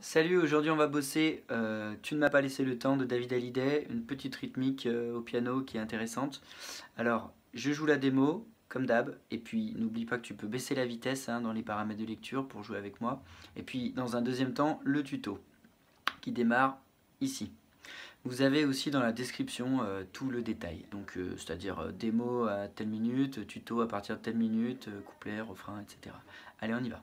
Salut, aujourd'hui on va bosser Tu ne m'as pas laissé le temps de David Hallyday, une petite rythmique au piano qui est intéressante. Alors, je joue la démo, comme d'hab, et puis n'oublie pas que tu peux baisser la vitesse dans les paramètres de lecture pour jouer avec moi. Et puis dans un deuxième temps, le tuto qui démarre ici. Vous avez aussi dans la description tout le détail, donc c'est-à-dire démo à telle minute, tuto à partir de telle minute, couplet, refrain, etc. Allez, on y va.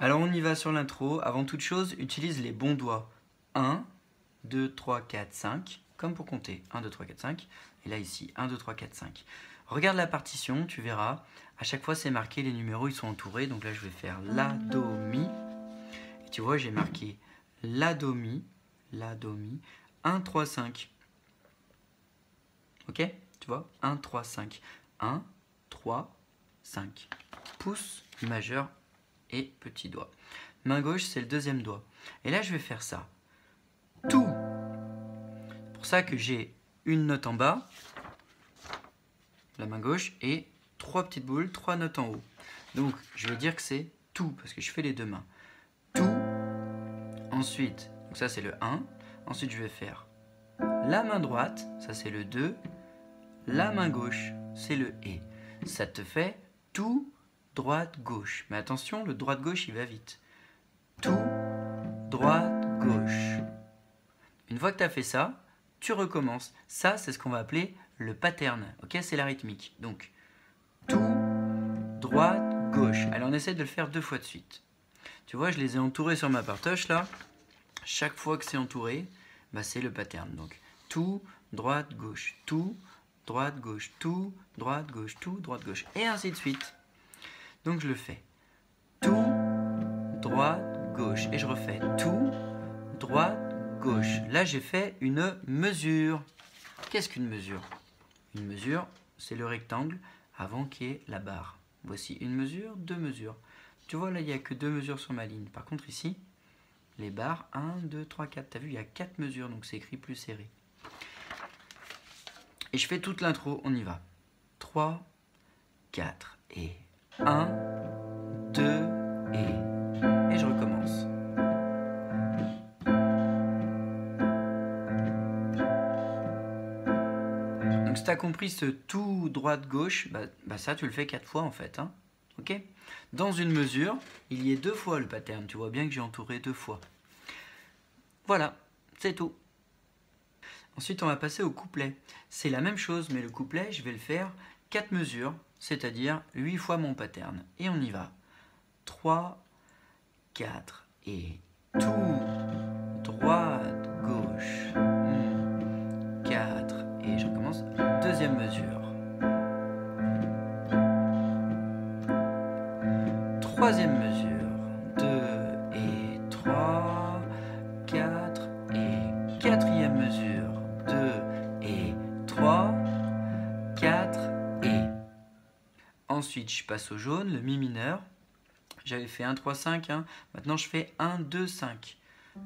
Alors on y va sur l'intro. Avant toute chose, utilise les bons doigts. 1, 2, 3, 4, 5. Comme pour compter. 1, 2, 3, 4, 5. Et là ici, 1, 2, 3, 4, 5. Regarde la partition, tu verras. À chaque fois c'est marqué, les numéros ils sont entourés. Donc là je vais faire La, Do, Mi. Et tu vois, j'ai marqué La, Do, Mi. La, Do, Mi. 1, 3, 5. Ok? Tu vois? 1, 3, 5. 1, 3, 5. Pouce majeur et petit doigt. Main gauche, c'est le deuxième doigt. Et là, je vais faire ça. Tout. C'est pour ça que j'ai une note en bas, la main gauche, et 3 petites boules, 3 notes en haut. Donc, je vais dire que c'est tout, parce que je fais les deux mains. Tout. Ensuite, donc ça c'est le 1. Ensuite, je vais faire la main droite, ça c'est le 2. La main gauche, c'est le et. Ça te fait tout, droite, gauche. Mais attention, le droite-gauche, il va vite. Tout, droite, gauche. Une fois que tu as fait ça, tu recommences. Ça, c'est ce qu'on va appeler le pattern. Ok, c'est la rythmique. Donc, tout, droite, gauche. Allez, on essaie de le faire 2 fois de suite. Tu vois, je les ai entourés sur ma partoche, là. Chaque fois que c'est entouré, bah, c'est le pattern. Donc, tout, droite, gauche. Tout, droite, gauche, tout, droite, gauche, tout, droite, gauche. Et ainsi de suite. Donc je le fais. Tout, droite, gauche. Et je refais tout, droite, gauche. Là, j'ai fait une mesure. Qu'est-ce qu'une mesure? Une mesure, c'est le rectangle avant qu'il y ait la barre. Voici une mesure, 2 mesures. Tu vois, là, il n'y a que 2 mesures sur ma ligne. Par contre, ici, les barres, 1, 2, 3, 4. Tu as vu, il y a 4 mesures, donc c'est écrit plus serré. Et je fais toute l'intro, on y va. 3, 4 et 1, 2 et je recommence. Donc si tu as compris ce tout droite-gauche, bah ça tu le fais 4 fois en fait. Hein. Ok? Dans une mesure, il y est 2 fois le pattern. Tu vois bien que j'ai entouré 2 fois. Voilà, c'est tout. Ensuite, on va passer au couplet. C'est la même chose, mais le couplet, je vais le faire 4 mesures, c'est-à-dire 8 fois mon pattern. Et on y va. 3, 4 et tout, droite, gauche, 4 et je recommence. Deuxième mesure. Troisième mesure. 2 et 3, 4 et quatrième mesure. 2 et 3, 4 et. Ensuite, je passe au jaune, le mi mineur. J'avais fait 1, 3, 5. Hein. Maintenant, je fais 1, 2, 5.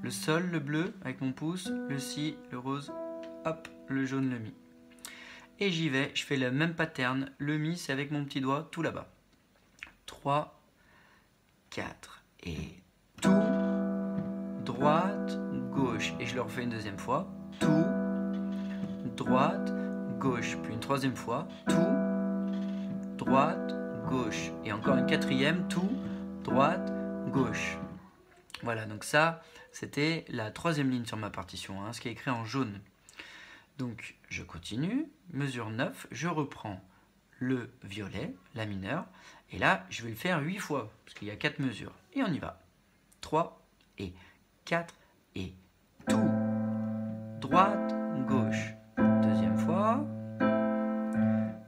Le sol, le bleu avec mon pouce, le si, le rose, hop, le jaune, le mi. Et j'y vais, je fais le même pattern. Le mi, c'est avec mon petit doigt tout là-bas. 3, 4 et tout, droite, gauche. Et je le refais une deuxième fois. Tout, droite, gauche. Puis une troisième fois. Tout, droite, gauche. Et encore une quatrième. Tout, droite, gauche. Voilà, donc ça, c'était la troisième ligne sur ma partition, hein, ce qui est écrit en jaune. Donc, je continue, mesure 9, je reprends le violet, la mineure, et là, je vais le faire 8 fois, parce qu'il y a 4 mesures. Et on y va. 3 et 4 et tout, droite, gauche. Deuxième fois,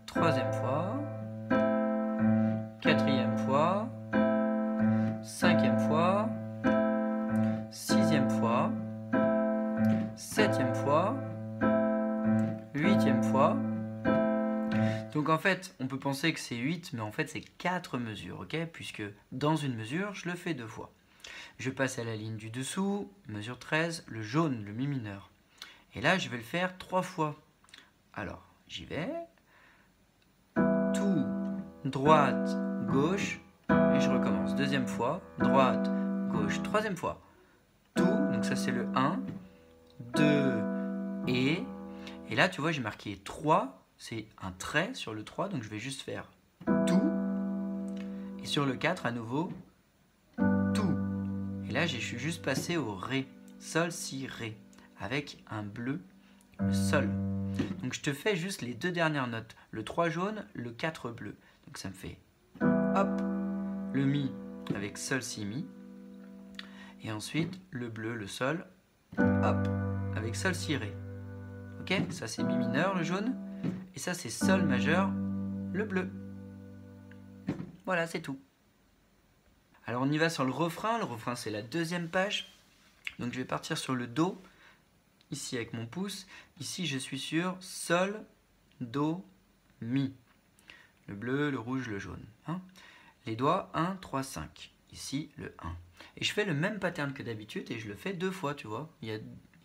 troisième fois, quatrième fois, cinquième fois, sixième fois, septième fois, huitième fois. Donc en fait, on peut penser que c'est 8, mais en fait c'est 4 mesures, ok? Puisque dans une mesure, je le fais 2 fois. Je passe à la ligne du dessous, mesure 13, le jaune, le mi mineur. Et là, je vais le faire 3 fois. Alors, j'y vais. Tout, droite, gauche, et je recommence. Deuxième fois, droite, gauche. Troisième fois. Tout, donc ça c'est le 1, 2 et là, tu vois, j'ai marqué 3. C'est un trait sur le 3, donc je vais juste faire tout. Et sur le 4, à nouveau, tout. Et là, je suis juste passé au ré. Sol, si, ré. Avec un bleu, le sol. Donc je te fais juste les 2 dernières notes. Le 3 jaune, le 4 bleu. Donc ça me fait hop, le mi, avec sol, si, mi. Et ensuite, le bleu, le sol, hop, avec sol, si, ré. Ok, ça c'est mi mineur, le jaune. Et ça c'est sol majeur, le bleu. Voilà, c'est tout. Alors on y va sur le refrain. Le refrain c'est la deuxième page. Donc je vais partir sur le do, ici avec mon pouce. Ici je suis sur sol, do, mi. Le bleu, le rouge, le jaune. Hein. Les doigts 1, 3, 5. Ici le 1. Et je fais le même pattern que d'habitude et je le fais 2 fois, tu vois. Il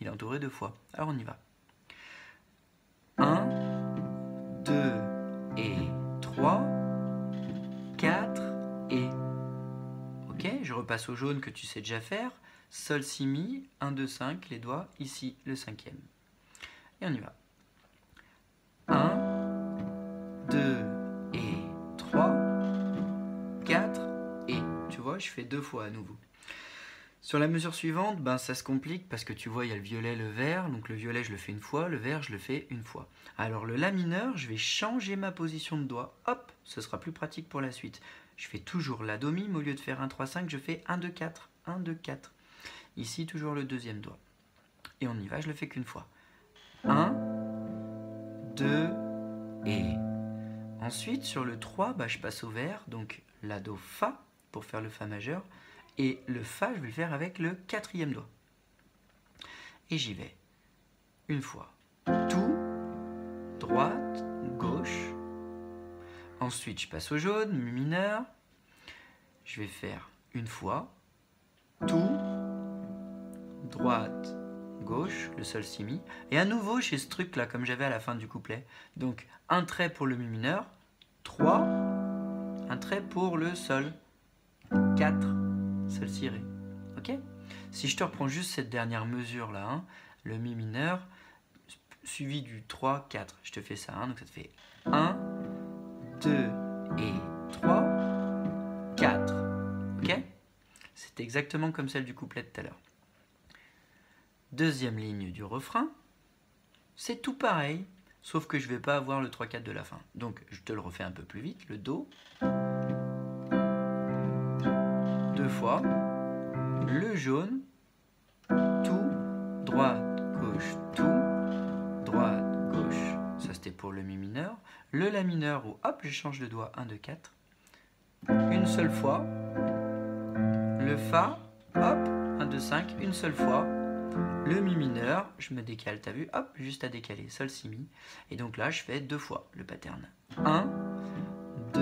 est entouré 2 fois. Alors on y va. 1, 2 et 3, 4 et... Ok, je repasse au jaune que tu sais déjà faire. Sol, si, mi, 1, 2, 5, les doigts, ici le cinquième. Et on y va. 1, 2 et 3, 4 et... Tu vois, je fais 2 fois à nouveau. Sur la mesure suivante, ben, ça se complique parce que tu vois, il y a le violet, le vert. Donc le violet, je le fais une fois, le vert, je le fais une fois. Alors le la mineur, je vais changer ma position de doigt. Hop, ce sera plus pratique pour la suite. Je fais toujours la do mi, mais au lieu de faire 1, 3, 5, je fais 1, 2, 4. 1, 2, 4. Ici, toujours le deuxième doigt. Et on y va, je le fais qu'une fois. 1, 2 et... Ensuite, sur le 3, bah, je passe au vert, donc la do fa pour faire le fa majeur. Et le fa, je vais le faire avec le quatrième doigt. Et j'y vais. Une fois. Tout, droite, gauche. Ensuite, je passe au jaune, mi mineur. Je vais faire une fois. Tout, droite, gauche, le sol, si, mi. Et à nouveau, j'ai ce truc-là, comme j'avais à la fin du couplet. Donc, un trait pour le mi mineur. 3, un trait pour le sol. 4, sol, si, ré. Ok ? Si je te reprends juste cette dernière mesure là, hein, le mi mineur, suivi du 3, 4, je te fais ça, hein, donc ça te fait 1, 2 et 3, 4. Ok ? C'est exactement comme celle du couplet de tout à l'heure. Deuxième ligne du refrain, c'est tout pareil, sauf que je ne vais pas avoir le 3, 4 de la fin. Donc je te le refais un peu plus vite, le do, 2 fois, le jaune, tout, droite, gauche, tout, droite, gauche, ça c'était pour le mi mineur. Le la mineur où hop, je change de doigt, 1, 2, 4. Une seule fois. Le fa, hop, 1, 2, 5, une seule fois. Le mi mineur, je me décale, t'as vu, hop, juste à décaler, sol, si, mi. Et donc là, je fais 2 fois le pattern. 1, 2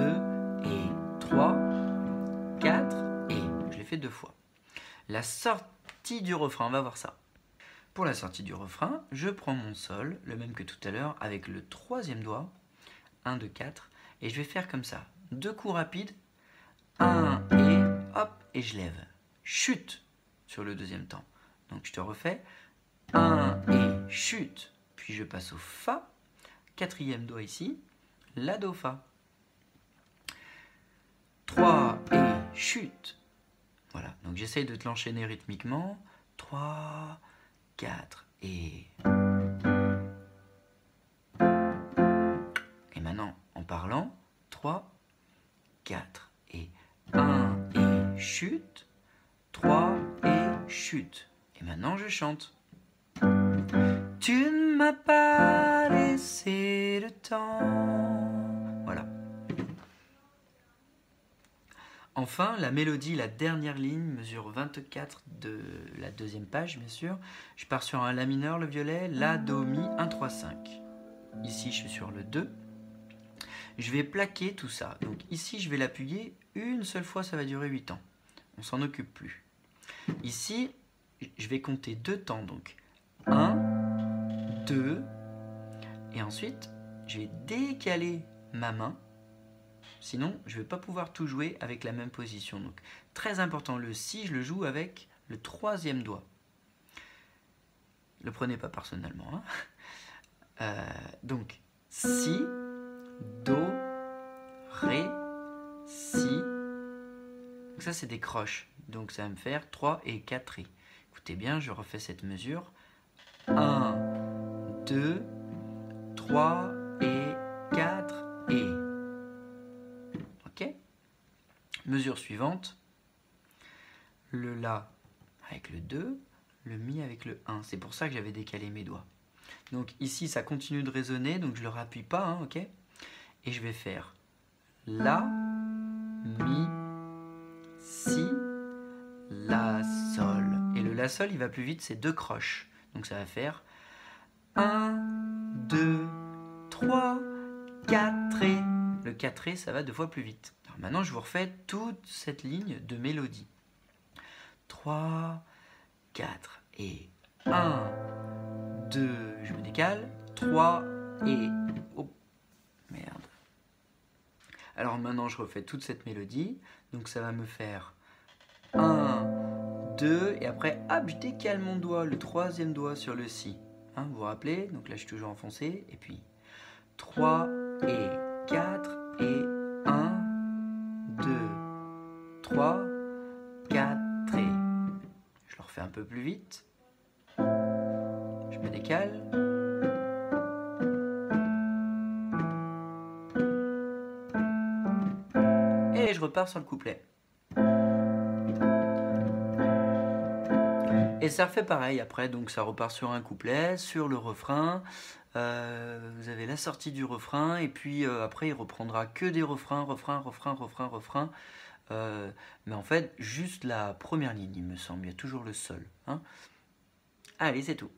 et 3, 4 et je l'ai fait 2 fois. La sortie du refrain, on va voir ça. Pour la sortie du refrain, je prends mon sol, le même que tout à l'heure, avec le troisième doigt, 1, 2, 4, et je vais faire comme ça. 2 coups rapides, 1 et hop, et je lève. Chute sur le deuxième temps. Donc je te refais 1 et chute, puis je passe au fa, quatrième doigt ici, la do fa. 3 et chute. Voilà, donc j'essaye de te l'enchaîner rythmiquement. 3, 4 et... Et maintenant, en parlant, 3, 4 et 1 et chute, 3 et chute. Et maintenant, je chante. Tu ne m'as pas laissé le temps. Voilà. Enfin, la mélodie, la dernière ligne, mesure 24 de la deuxième page, bien sûr. Je pars sur un la mineur, le violet, la, do, mi, 1, 3, 5. Ici, je suis sur le 2. Je vais plaquer tout ça. Donc ici, je vais l'appuyer une seule fois, ça va durer 8 temps. On s'en occupe plus. Ici, je vais compter 2 temps. Donc 1, 2, et ensuite, je vais décaler ma main. Sinon, je ne vais pas pouvoir tout jouer avec la même position. Donc, très important, le si, je le joue avec le troisième doigt. Ne le prenez pas personnellement. Hein. Donc, si, do, ré, si. Donc ça, c'est des croches. Donc, ça va me faire 3 et 4 ré. Écoutez bien, je refais cette mesure. 1, 2, 3 et 4 et... Ok ? Mesure suivante. le La avec le 2, le Mi avec le 1. C'est pour ça que j'avais décalé mes doigts. Donc ici, ça continue de résonner, donc je ne le rappuie pas, hein, ok? Et je vais faire La, Mi, Si, La, Sol. Et le La, Sol, il va plus vite, c'est 2 croches. Donc ça va faire 1, 2, 3, 4 et... Le 4 et, ça va 2 fois plus vite. Alors maintenant, je vous refais toute cette ligne de mélodie. 3, 4 et 1, 2, je me décale, 3 et... Oh, merde. Alors maintenant, je refais toute cette mélodie. Donc ça va me faire 1, 2, et après, hop, je décale mon doigt, le troisième doigt sur le Si. Hein, vous vous rappelez? Donc là, je suis toujours enfoncé. Et puis 3 et 4 et 1, 2, 3, 4 et... Je le refais un peu plus vite. Je me décale. Et je repars sur le couplet. Et ça refait pareil après, donc ça repart sur un couplet, sur le refrain. Vous avez la sortie du refrain, et puis après il reprendra que des refrains, refrain. Mais en fait, juste la première ligne, il me semble, il y a toujours le sol. Hein. Allez, c'est tout.